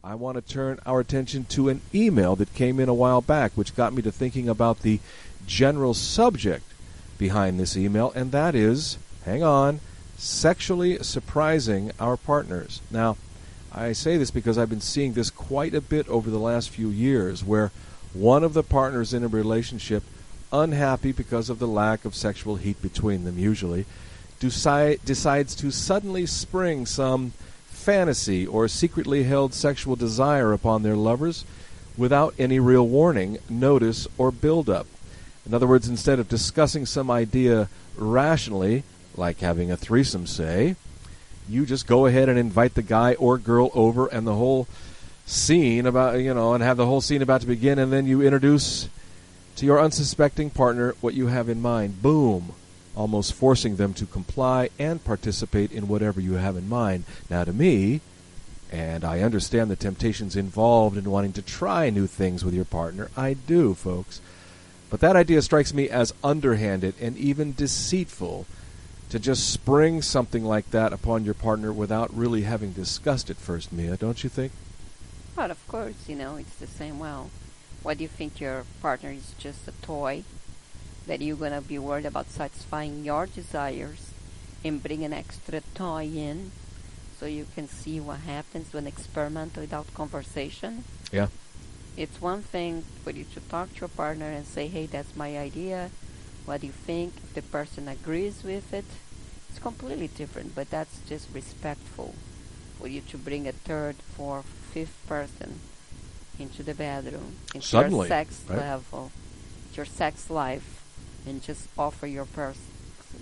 I want to turn our attention to an email that came in a while back, which got me to thinking about the general subject behind this email, and that is, hang on, sexually surprising our partners. Now, I say this because I've been seeing this quite a bit over the last few years, where one of the partners in a relationship, unhappy because of the lack of sexual heat between them usually, decides to suddenly spring some fantasy or secretly held sexual desire upon their lovers without any real warning, notice, or build-up. In other words, instead of discussing some idea rationally, like having a threesome, say, you just go ahead and invite the guy or girl over, and the whole scene about, and have the whole scene about to begin, and then you introduce to your unsuspecting partner what you have in mind. Boom. Almost forcing them to comply and participate in whatever you have in mind. Now, to me, and I understand the temptations involved in wanting to try new things with your partner, I do, folks. But that idea strikes me as underhanded and even deceitful, to just spring something like that upon your partner without really having discussed it first, Mia, don't you think? Well, of course, it's the same. Well, what do you think, your partner is just a toy that you're going to be worried about satisfying your desires and bring an extra toy in so you can see what happens when experiment without conversation? Yeah. It's one thing for you to talk to your partner and say, hey, that's my idea. What do you think? If the person agrees with it, it's completely different, but that's just respectful for you to bring a third, fourth, fifth person into the bedroom, into Suddenly, your sex right? level, your sex life, and just offer your person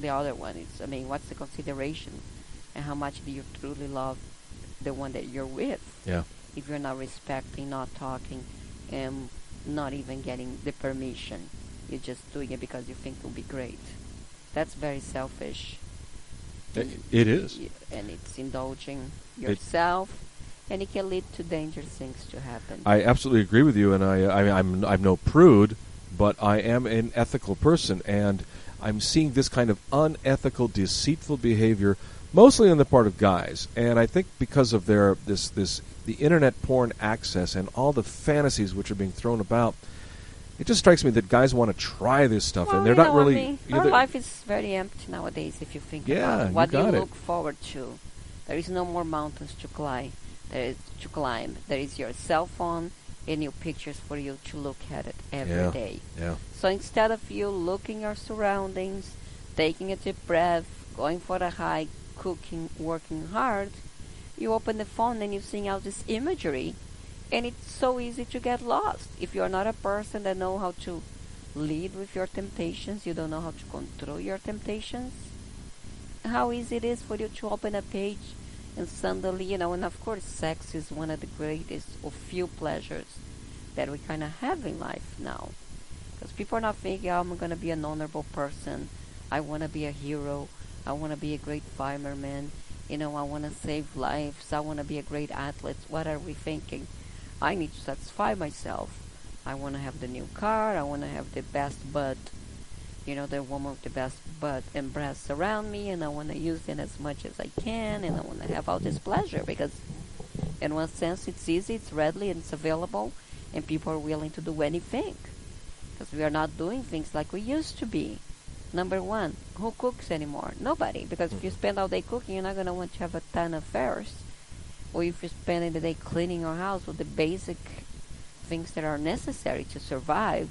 the other one. What's the consideration, and how much do you truly love the one that you're with? Yeah. If you're not respecting, not talking, and not even getting the permission, you're just doing it because you think it will be great. That's very selfish. It is. And it's indulging yourself, and it can lead to dangerous things to happen. I absolutely agree with you, and I'm no prude, but I am an ethical person, and I'm seeing this kind of unethical, deceitful behavior mostly on the part of guys. And I think because of the internet porn access and all the fantasies which are being thrown about, it just strikes me that guys want to try this stuff, well, and they're not really. Our life is very empty nowadays. If you think about it, what do you look forward to? There is no more mountains to climb. There is your cell phone and new pictures for you to look at it every day. Yeah. So instead of you looking your surroundings, taking a deep breath, going for a hike, cooking, working hard, you open the phone and you see all this imagery, and it's so easy to get lost. If you're not a person that know how to lead with your temptations, you don't know how to control your temptations, how easy it is for you to open a page and suddenly, and of course sex is one of the greatest of few pleasures that we kind of have in life now. Because people are not thinking, I'm going to be an honorable person, I want to be a hero, I want to be a great fireman, I want to save lives, I want to be a great athlete. What are we thinking? I need to satisfy myself. I want to have the new car, I want to have the best butt, the woman with the best butt and breasts around me, and I want to use it as much as I can, and I want to have all this pleasure because in one sense it's easy, it's readily, and it's available, and people are willing to do anything because we are not doing things like we used to be. Number one, who cooks anymore? Nobody, because if you spend all day cooking, you're not going to want to have a ton of affairs. Or if you're spending the day cleaning your house with the basic things that are necessary to survive,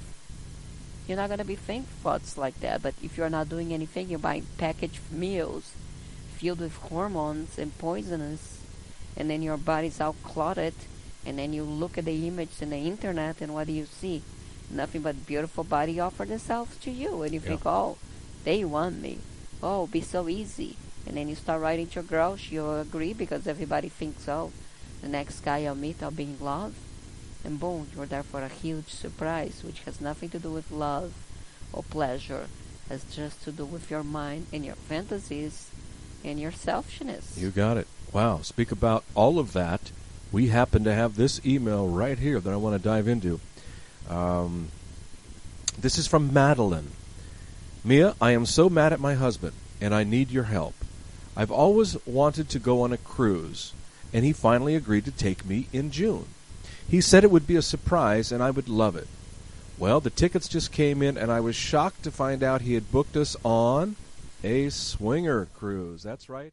you're not going to be thinking thoughts like that. But if you're not doing anything, you're buying packaged meals filled with hormones and poisonous, and then your body's all clotted, and then you look at the image in the internet, and what do you see? Nothing but beautiful body offer themselves to you, and you think, oh, they want me. Oh, it'll be so easy. And then you start writing to your girl, she'll agree because everybody thinks, oh, the next guy I'll meet, I'll be in love. And boom, you're there for a huge surprise, which has nothing to do with love or pleasure. It has just to do with your mind and your fantasies and your selfishness. You got it. Wow. Speak about all of that. We happen to have this email right here that I want to dive into. This is from Madeline. Mia, I am so mad at my husband, and I need your help. I've always wanted to go on a cruise, and he finally agreed to take me in June. He said it would be a surprise and I would love it. Well, the tickets just came in, and I was shocked to find out he had booked us on a swinger cruise. That's right.